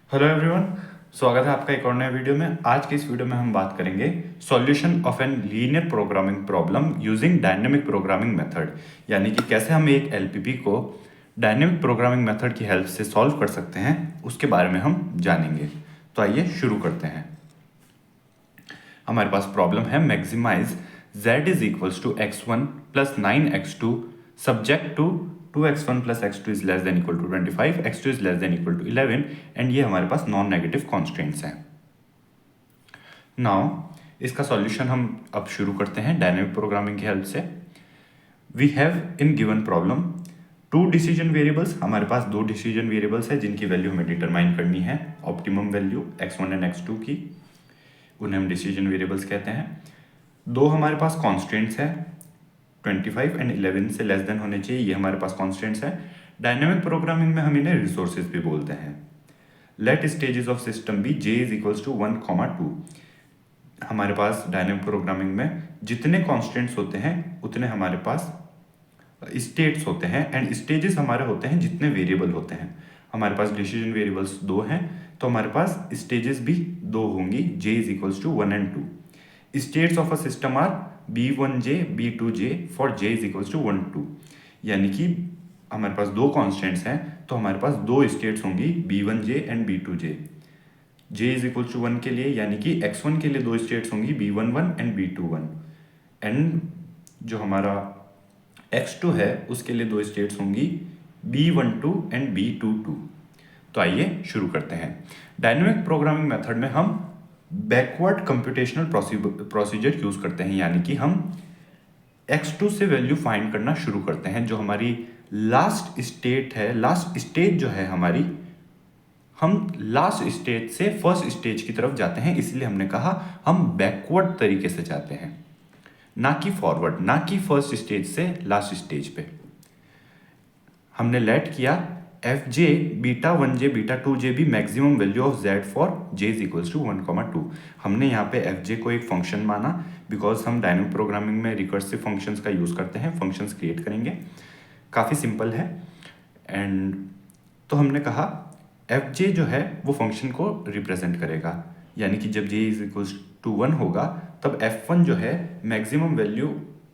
Hello everyone, स्वागत है आपका एक और नए वीडियो में। आज के इस वीडियो में हम बात करेंगे solution of an linear programming problem using dynamic programming method, यानी कि कैसे हम एक एलपीपी को डायनेमिक प्रोग्रामिंग मेथड की हेल्प से सॉल्व कर सकते हैं, उसके बारे में हम जानेंगे। तो आइए शुरू करते हैं। हमारे पास प्रॉब्लम है maximise z is equals to x1 plus 9x2 subject to 2x1 plus x2 is less than equal to 25, x2 is less than equal to 11 and ये हमारे पास नॉन नेगेटिव कॉन्स्टेंट्स हैं। नाउ इसका सॉल्यूशन हम अब शुरू करते हैं डायनेमिक प्रोग्रामिंग की हेल्प से। We have in given problem two decision variables. हमारे पास दो डिसीजन वेरिएबल्स है जिनकी वैल्यू हमें डिटरमाइन करनी है, optimum value x1 and x2 की, उन्हें हम डिसीजन वेरिएबल्स कहते हैं। दो हमारे पास कॉन्स्टेंट्स है, 25 एंड 11 से लेस देन होने चाहिए, ये हमारे पास कॉन्स्टेंट्स है। डायनेमिक प्रोग्रामिंग में हम इन्हें रिसोर्सेज भी बोलते हैं। Let stages of system be j is equals to 1,2। हमारे पास डायनेमिक प्रोग्रामिंग में जितने कॉन्स्टेंट्स होते हैं उतने हमारे पास स्टेट्स होते हैं, एंड स्टेजेस हमारे होते हैं जितने वेरिएबल होते हैं। हमारे पास डिसीजन वेरिएबल्स दो हैं तो हमारे पास स्टेजेस भी दो होंगी, j is equals to 1 and 2। States of a system are b1j b2j for j is equals to 1 2, यानी कि हमारे पास दो कॉन्स्टेंट्स हैं तो हमारे पास दो स्टेट्स होंगी b1j and b2j। j is equals to 1 के लिए यानी कि x1 के लिए दो स्टेट्स होंगी b11 एंड b21, एंड जो हमारा x2 है उसके लिए दो स्टेट्स होंगी b12 एंड b22। तो आइए शुरू करते हैं। डायनेमिक प्रोग्रामिंग मेथड में हम बैकवर्ड कंप्यूटेशनल प्रोसीजर यूज करते हैं, यानी कि हम x2 से वैल्यू फाइंड करना शुरू करते हैं। जो हमारी लास्ट स्टेट है, लास्ट स्टेज जो है हमारी, हम लास्ट स्टेज से फर्स्ट स्टेज की तरफ जाते हैं, इसलिए हमने कहा हम बैकवर्ड तरीके से जाते हैं, ना कि फॉरवर्ड, ना कि फर्स्ट स्टेज से लास्ट स्टेज पे। हमने लेट किया एफ जे बीटा 1j बीटा 2j भी maximum value of z for j is equals to 1,2। हमने यहाँ पे एफ जे को एक फंक्शन माना, बिकॉज हम डायनेमिक प्रोग्रामिंग में रिकर्सिव फंक्शंस का यूज़ करते हैं, फंक्शंस क्रिएट करेंगे, काफ़ी सिंपल है। एंड तो हमने कहा एफ जे जो है वो फंक्शन को रिप्रेजेंट करेगा, यानी कि जब j इज इक्वल्स टू 1 होगा तब f1 जो है मैक्सिमम वैल्यू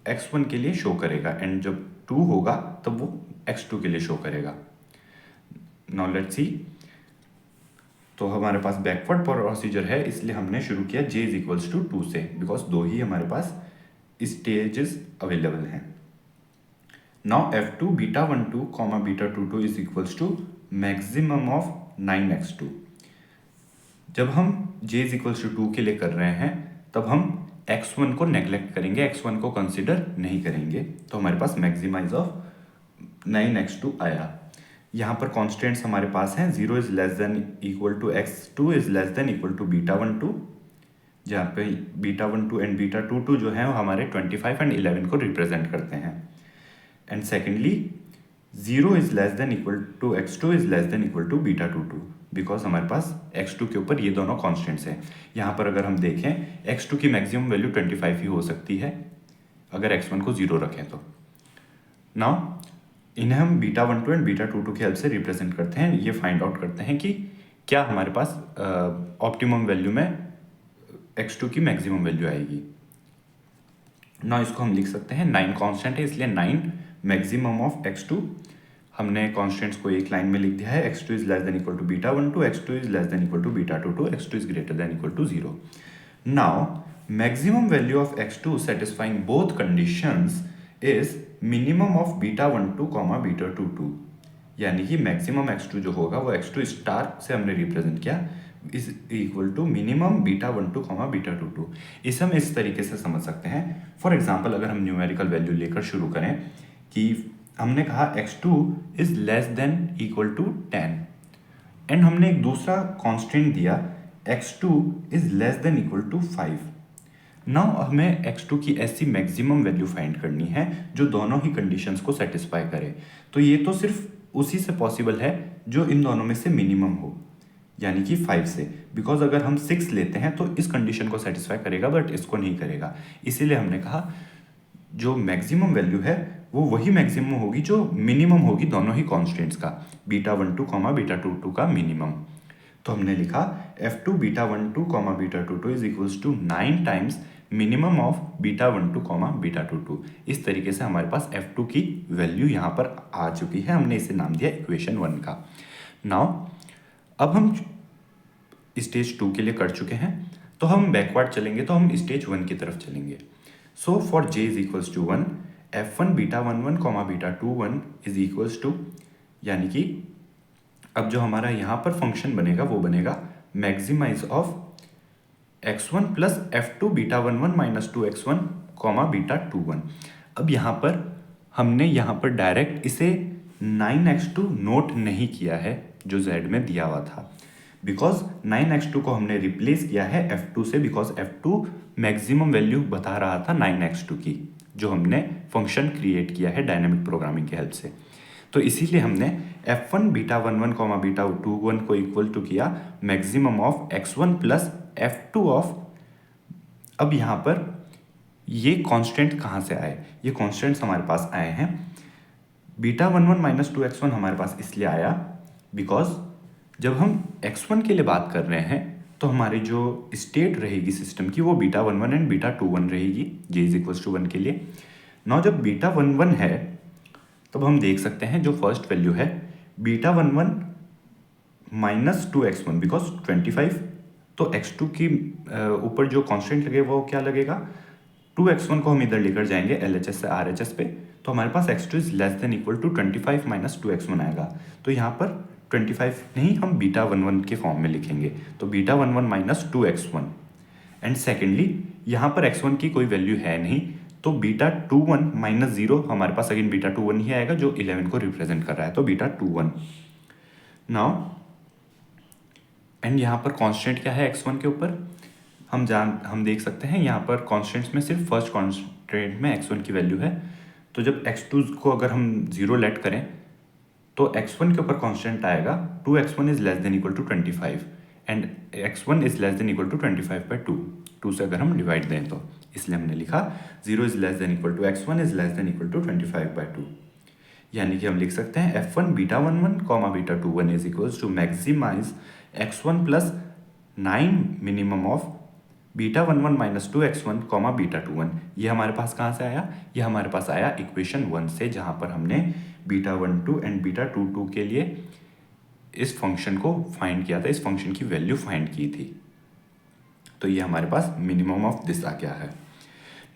x1 के लिए शो करेगा, एंड जब 2 होगा तब वो x2 के लिए शो करेगा। Now let's see. तो हमारे पास बैकवर्ड प्रोसीजर है, इसलिए हमने शुरू किया j इज इक्वल्स टू 2 से, बिकॉज दो ही हमारे पास स्टेजेस अवेलेबल हैं। Now f2 beta 12 comma beta 22 is equals to maximum of 9x2। जब हम j इज इक्वल्स टू 2 के लिए कर रहे हैं तब हम x1 को नेग्लेक्ट करेंगे, x1 को कंसिडर नहीं करेंगे, तो हमारे पास मैक्सिमाइज ऑफ 9x2 आया। यहाँ पर कॉन्स्टेंट्स हमारे पास हैं, 0 is less than equal to x2 is less than equal to beta 12, जहाँ पे बीटा 12 एंड बीटा 22 जो है वो हमारे 25 एंड 11 को रिप्रेजेंट करते हैं। And secondly 0 is less than equal to x2 is less than equal to beta 22, because हमारे पास x2 के ऊपर ये दोनों कॉन्स्टेंट्स हैं। यहाँ पर अगर हम देखें x2 की मैक्सिमम वैल्यू 25 ही हो सकती है अगर x1 को 0 रखें तो। नाउ इन्हें हम बीटा 12 एंड बीटा 22 की हेल्प से रिप्रेजेंट करते हैं, ये फाइंड आउट करते हैं कि क्या हमारे पास ऑप्टिमम वैल्यू में x2 की मैक्सिमम वैल्यू आएगी। ना इसको हम लिख सकते हैं, 9 कांस्टेंट है इसलिए 9 मैक्सिमम ऑफ x2। हमने कॉन्स्टेंट्स को एक लाइन में लिख दिया है, x2 is less than equal to beta 12, x2 is less than equal to beta 22, x2 is greater than equal to 0। Now maximum value of x2 satisfying both conditions is minimum of beta 12 comma beta 22, यानी कि maximum x2 जो होगा वो x2 star से हमने represent किया is equal to minimum beta 12 comma beta 22। इसे हम इस तरीके से समझ सकते हैं। फॉर एग्जांपल अगर हम न्यूमेरिकल वैल्यू लेकर शुरू करें कि हमने कहा x2 is less than equal to 10, and हमने एक दूसरा कांस्टेंट दिया x2 is less than equal to 5। Now हमें x2 की ऐसी मैक्सिमम वैल्यू फाइंड करनी है जो दोनों ही कंडीशंस को सेटिस्फाई करे। तो ये तो सिर्फ उसी से पॉसिबल है जो इन दोनों में से मिनिमम हो, यानी कि 5 से, बिकॉज अगर हम 6 लेते हैं तो इस कंडीशन को सेटिस्फाई करेगा बट इसको नहीं करेगा। इसीलिए हमने कहा जो मैक्सिमम वैल्यू है वो वही मैक्सिमम होगी जो मिनिमम होगी दोनों ही कॉन्स्टेंट्स का, बीटा 12 कॉमा बीटा 22 का मिनिमम। तो हमने लिखा F2 beta 12 comma beta 22 is equals to 9 times minimum of beta 12 comma beta 22। इस तरीके से हमारे पास F2 की वैल्यू यहाँ पर आ चुकी है, हमने इसे नाम दिया इक्वेशन 1 का। नाउ अब हम स्टेज 2 के लिए कर चुके हैं, तो हम बैकवर्ड चलेंगे, तो हम स्टेज 1 की तरफ चलेंगे। So for j is equals to 1 F1 beta 11 comma beta 21 is equals to, यानी कि अब जो हमारा यहाँ पर फंक्शन बनेगा वो बनेगा maximise of x1 plus F2 beta 11 minus 2x1 comma beta 21। अब यहाँ पर हमने यहाँ पर डायरेक्ट इसे 9x2 नोट नहीं किया है जो z में दिया हुआ था, बिकॉज 9x2 को हमने रिप्लेस किया है F2 से, बिकॉज F2 मैक्सिमम वैल्यू बता रहा था 9x2 की, जो हमने फंक्शन क्रिएट किया है डायनेमिक प्रोग्रामिंग की हेल्प से। तो इसीलिए हमने F1 बीटा 11 कॉमा बीटा 21 को इक्वल टू किया maximum of x1 plus F2 of, अब यहाँ पर ये कांस्टेंट कहाँ से आए, ये कांस्टेंट्स हमारे पास आए हैं बीटा 11 माइनस 2x1 हमारे पास इसलिए आया बिकॉज जब हम x1 के लिए बात कर रहे हैं तो हमारी जो स्टेट रहेगी सिस्टम की वो बीटा 11 एंड बीटा 21 रहेगी j इज इक्वल्स टू 1 के लिए। नाउ जब बीटा 11 है तब हम देख सकते हैं जो फर्स्ट वैल्यू है बीटा 11 माइनस 2x1 बिकॉज 25, तो x2 की ऊपर जो कांस्टेंट लगेगा वो क्या लगेगा, 2x1 को हम इधर लेकर जाएंगे LHS से RHS पे, तो हमारे पास x2 is less than equal to 25 minus 2x1 आएगा। तो यहाँ पर 25 नहीं, हम बीटा 11 के फॉर्म में लिखेंगे, तो beta 11 minus 2x1 and secondly यहाँ पर x1 की कोई वैल्यू है नहीं, तो बीटा 21 माइनस 0 हमारे पास अगेन बीटा 21 ही आएगा जो 11 को रिप्रेजेंट कर रहा है, तो बीटा 21। नाउ एंड यहाँ पर कांस्टेंट क्या है x1 के ऊपर, हम देख सकते हैं यहाँ पर कांस्टेंट्स में सिर्फ फर्स्ट कांस्टेंट में x1 की वैल्यू है, तो जब x2 को अगर हम 0 लेट करें तो x1 के ऊपर कांस्टेंट आएगा 2x1 is less than equal to 25 and x1 is less than equal to 25 by 2 से अगर हम डिवाइड दें तो, इसलिए हमने लिखा 0 is less than equal to x1 is less than equal to 25 by 2, यानी कि हम लिख सकते हैं F1 beta 11 comma beta 21 is equals to maximise x1 plus 9 minimum of beta 11 minus 2x1 comma beta 21। ये हमारे पास कहाँ से आया, ये हमारे पास आया इक्वेशन 1 से, जहाँ पर हमने बीटा 12 एंड बीटा 22 के लिए इस फंक्शन को फाइंड किया था, इस फंक्शन की वैल्यू फाइंड की थी। तो ये हमारे पास मिनिमम ऑफ दिस आ गया है।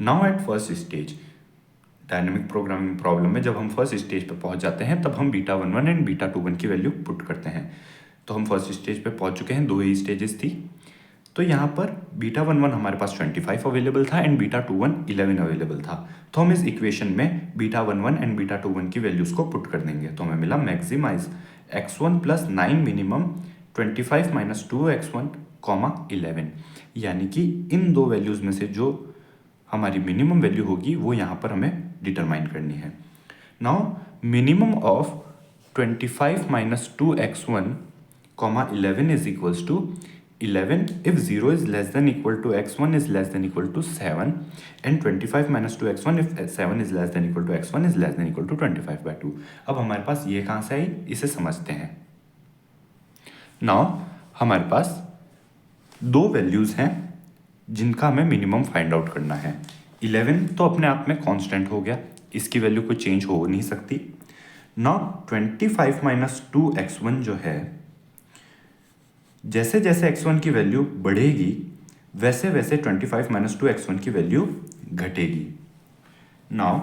Now at first stage dynamic programming problem में जब हम फर्स्ट स्टेज पे पहुंच जाते हैं तब हम बीटा 11 एंड बीटा 21 की वैल्यू पुट करते हैं। तो हम फर्स्ट स्टेज पे पहुंच चुके हैं, 2 ही स्टेजेस थी। तो यहाँ पर बीटा 11 हमारे पास 25 अवेलेबल था एंड बीटा 21 11 अवेलेबल था, तो हम इस इक्वेशन में बीटा 11 एंड बीटा 21 की वैल्यूज़ को पुट कर देंगे। तो हमें मिला maximise x1 plus 9 minimum 25 minus 2x1 comma 11, यानी कि इन दो वैल्यूज़ में से जो हमारी मिनिमम वैल्यू होगी वो यहाँ पर हमें डिटरमाइन करनी है। Now minimum of 25 minus 2x1 comma 11 is equals to 11 if 0 is less than equal to x1 is less than equal to 7 and 25 minus 2x1 if 7 is less than equal to x1 is less than equal to 25 by 2। अब हमारे पास ये कहाँ से आई, इसे समझते हैं। Now हमारे पास दो वैल्यूज़ हैं जिनका हमें मिनिमम फाइंड आउट करना है। 11 तो अपने आप में कांस्टेंट हो गया, इसकी वैल्यू कोई चेंज हो नहीं सकती। नाउ 25 माइनस 2x1 जो है, जैसे जैसे x1 की वैल्यू बढ़ेगी वैसे वैसे 25 माइनस 2x1 की वैल्यू घटेगी। नाउ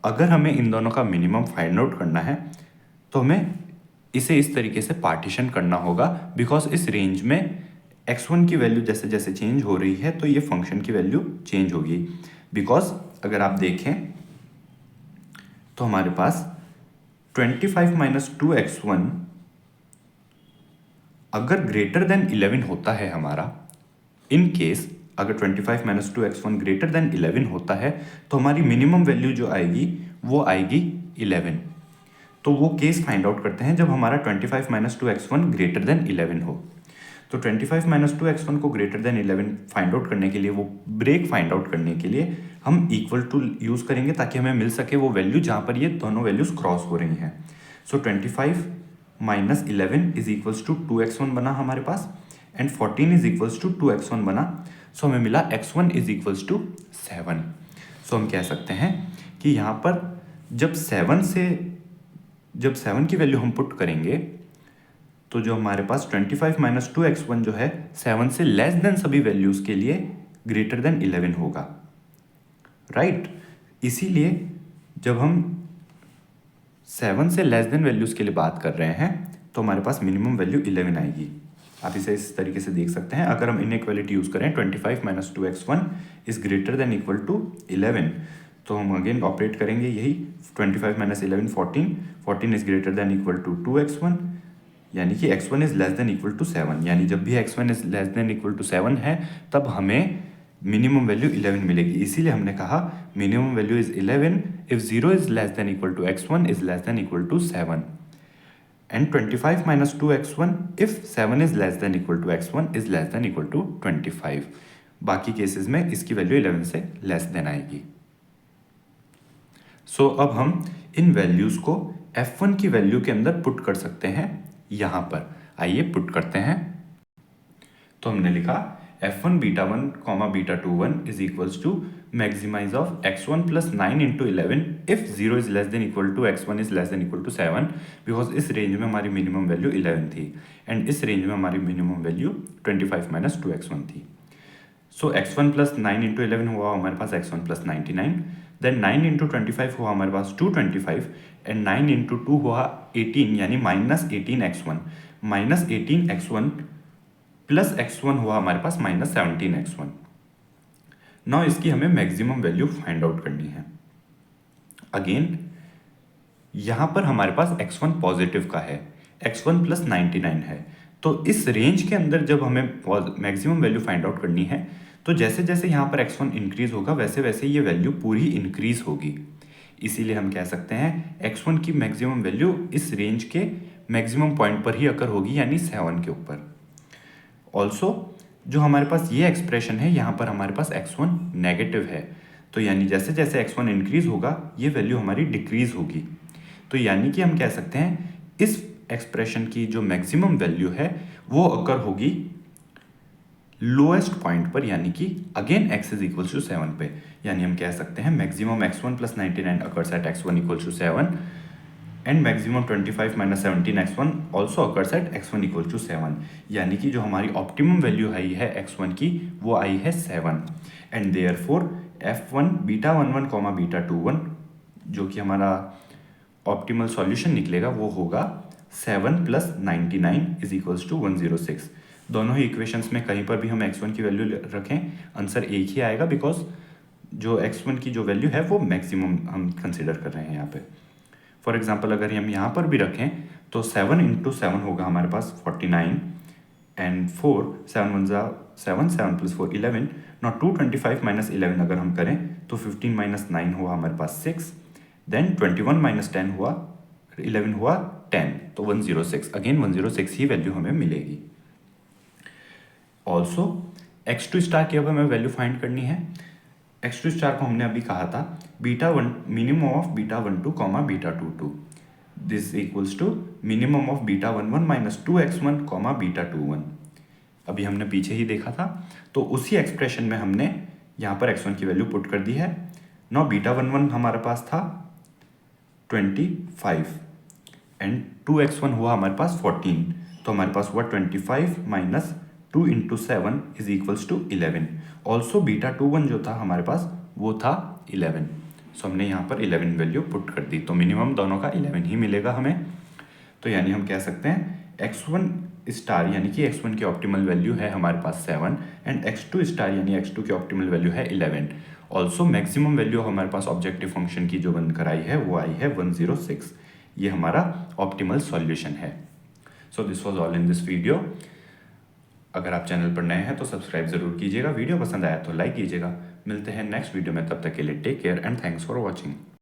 अगर हमें इन दोनों का मिनिमम फाइंड आउट करना है तो हमें इसे इस तरीके से पार्टीशन करना होगा, बिकॉज इस रेंज में x1 की वैल्यू जैसे जैसे चेंज हो रही है तो ये फंक्शन की वैल्यू चेंज होगी। बिकॉज अगर आप देखें तो हमारे पास 25 माइनस 2x1 अगर ग्रेटर देन 11 होता है हमारा, इन केस अगर 25 माइनस 2x1 ग्रेटर देन 11 होता है तो हमारी मिनिमम वैल्यू जो आएगी वो आएगी 11। तो वो केस फाइंड आउट करते हैं जब हमारा 25 माइनस 2x1 ग्रेटर देन 11 हो। तो 25 माइनस 2x1 को ग्रेटर देन 11 फाइंड आउट करने के लिए, वो ब्रेक फाइंड आउट करने के लिए हम इक्वल टू यूज़ करेंगे ताकि हमें मिल सके वो वैल्यू जहाँ पर ये दोनों वैल्यूज़ क्रॉस हो रही हैं। So 25 minus 11 is equals to 2x1 बना हमारे पास, and 14 is equals to 2x1 बना। सो हमें मिला x1 इज इक्वल्स टू 7। सो हम कह सकते हैं कि यहाँ पर जब 7 की वैल्यू हम पुट करेंगे तो जो हमारे पास 25 माइनस 2x1 जो है 7 से लेस देन सभी वैल्यूज के लिए ग्रेटर देन 11 होगा, राइट। इसीलिए जब हम 7 से लेस देन वैल्यूज के लिए बात कर रहे हैं तो हमारे पास मिनिमम वैल्यू 11 आएगी। आप इसे इस तरीके से देख सकते हैं, अगर हम इनइक्वालिटी यूज करें 25 minus 2x1 is greater than equal to 11, तो हम अगेन ऑपरेट करेंगे यही 25 minus 11 14 is greater than equal to 2x1, यानी कि x1 is less than equal to 7। यानी जब भी x1 is less than equal to 7 है तब हमें मिनिमम वैल्यू 11 मिलेगी। इसीलिए हमने कहा minimum value is 11 if 0 is less than equal to x1 is less than equal to 7, and 25 minus 2x1 if 7 is less than equal to x1 is less than equal to 25। बाकी cases में इसकी value 11 से less than आएगी। सो अब हम इन values को f1 की value के अंदर पुट कर सकते हैं। यहां पर आइए पुट करते हैं। तो हमने लिखा f1 beta 1 comma beta 2 1 is equals to maximise of x1 plus 9 into 11 if 0 is less than equal to x1 is less than equal to 7, because इस रेंज में हमारी मिनिमम वैल्यू 11 थी एंड इस रेंज में हमारी मिनिमम वैल्यू 25 माइनस 2x1 थी। सो x1 plus 9 into 11 हुआ हमारे पास x1 प्लस 99, देन 9 इंटू 25 हुआ हमारे पास 225, एंड 9 इंटू 2 हुआ 18 यानी minus 18x1, minus 18x1 plus x1 हुआ हमारे पास माइनस 17x1। नाउ इसकी हमें मैक्सिमम वैल्यू फाइंड आउट करनी है। अगेन यहां पर हमारे पास x1 पॉजिटिव का है, x1 प्लस 99 है, तो इस रेंज के अंदर जब हमें मैक्सिमम वैल्यू फाइंड आउट करनी है तो जैसे जैसे यहाँ पर x1 इंक्रीज होगा वैसे वैसे ये वैल्यू पूरी इंक्रीज होगी। इसीलिए हम कह सकते हैं x1 की मैक्सिमम वैल्यू इस रेंज के मैक्सिमम पॉइंट पर ही अकर होगी, यानी 7 के ऊपर। ऑल्सो जो हमारे पास ये एक्सप्रेशन है यहाँ पर हमारे पास x1 नेगेटिव है, तो यानी जैसे जैसे x1 इंक्रीज होगा ये वैल्यू हमारी डिक्रीज होगी। तो यानी कि हम कह सकते हैं इस एक्सप्रेशन की जो मैक्सिमम वैल्यू है वो अकर होगी लोएस्ट पॉइंट पर, यानी कि again x is equal to 7 पे। यानी हम कह सकते हैं maximum x1 plus 99 occurs at x1 equal to 7 and maximum 25 minus 17x1 also occurs at x1 equal to 7। यानी कि जो हमारी ऑप्टिमम वैल्यू आई है x1 की वो आई है 7, and therefore f1 beta 11 comma beta 21 जो कि हमारा ऑप्टिमल सॉल्यूशन निकलेगा वो होगा 7 प्लस 99 इज इक्वल्स टू 106। दोनों ही इक्वेशंस में कहीं पर भी हम x1 की वैल्यू रखें आंसर एक ही आएगा, बिकॉज जो x1 की जो वैल्यू है वो मैक्सिमम हम कंसिडर कर रहे हैं यहाँ पे। फॉर एग्जाम्पल अगर हम यहाँ पर भी रखें तो 7 इंटू 7 होगा हमारे पास 49 एंड 4 7 1 7 7 प्लस 4 11। नॉट 225 माइनस 11 अगर हम करें तो 15 माइनस 9 हुआ हमारे पास 6, देन 21 माइनस 10 हुआ 11 हुआ 10, तो 106। अगेन 106 ही वैल्यू हमें मिलेगी। ऑल्सो x2 स्टार की अब हमें वैल्यू फाइंड करनी है। x2 स्टार को हमने अभी कहा था beta 1 minimum of beta 12 comma beta 22, this equals to minimum of beta 11 minus 2x1 comma beta 21। अभी हमने पीछे ही देखा था, तो उसी एक्सप्रेशन में हमने यहाँ पर x1 की वैल्यू पुट कर दी है। नाउ बीटा 11 हमारे पास था 25 एंड 2x1 हुआ हमारे पास 14, तो हमारे पास हुआ 25 minus 2 into 7 is equals to 11। Also beta 21 जो था हमारे पास वो था 11, सो हमने यहाँ पर 11 वैल्यू पुट कर दी, तो मिनिमम दोनों का 11 ही मिलेगा हमें। तो यानी हम कह सकते हैं x1 स्टार यानी कि x1 की ऑप्टिमल वैल्यू है हमारे पास 7 एंड x2 स्टार यानी x2 की ऑप्टिमल वैल्यू है 11। ऑल्सो मैक्सिमम वैल्यू हमारे पास ऑब्जेक्टिव फंक्शन की जो बनकर आई है वो आई है 106। ये हमारा ऑप्टिमल सॉल्यूशन है। So this was all in this video. अगर आप चैनल पर नए हैं तो सब्सक्राइब जरूर कीजिएगा, वीडियो पसंद आया तो लाइक कीजिएगा। मिलते हैं नेक्स्ट वीडियो में, तब तक के लिए take care and thanks for watching.